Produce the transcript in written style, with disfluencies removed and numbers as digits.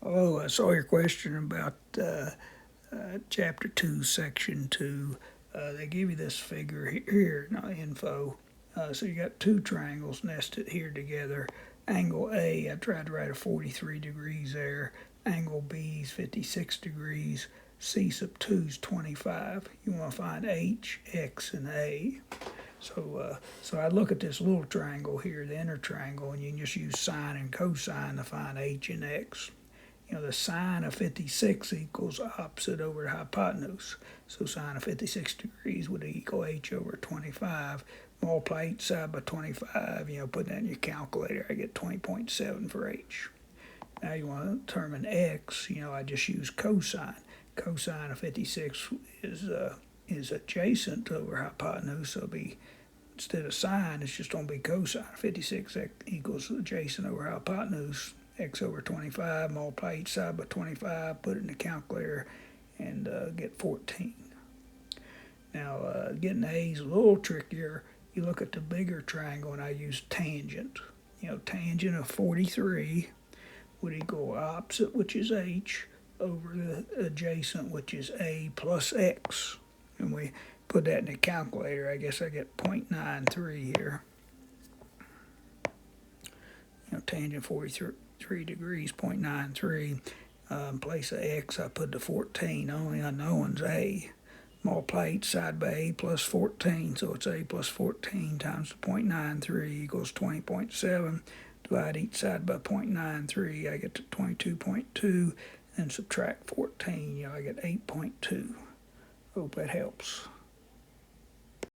Oh, I saw your question about Chapter 2, Section 2. They give you this figure here, not info. So you got two triangles nested here together. Angle A, I tried to write a 43 degrees there. Angle B is 56 degrees. C sub 2 is 25. You want to find H, X, and A. So I look at this little triangle here, the inner triangle, and you can just use sine and cosine to find H and X. The sine of 56 equals opposite over the hypotenuse. So sine of 56 degrees would equal H over 25. Multiply each side by 25, put that in your calculator. I get 20.7 for H. Now you want to determine X, I just use cosine. Cosine of 56 is adjacent over hypotenuse, so it'll be, instead of sine, it's just going to be cosine. 56 equals adjacent over hypotenuse. X over 25, multiply each side by 25, put it in the calculator, and get 14. Now, getting A is a little trickier. You look at the bigger triangle, and I use tangent. Tangent of 43 would equal opposite, which is H, over the adjacent, which is A plus X. And we put that in the calculator. I guess I get 0.93 here. Tangent 43 degrees, 0.93. In place of X, I put the 14. Only unknown's A. Multiply each side by A plus 14, so it's A plus 14 times the 0.93 equals 20.7. Divide each side by 0.93, I get to 22.2, and subtract 14, I get 8.2. Hope that helps.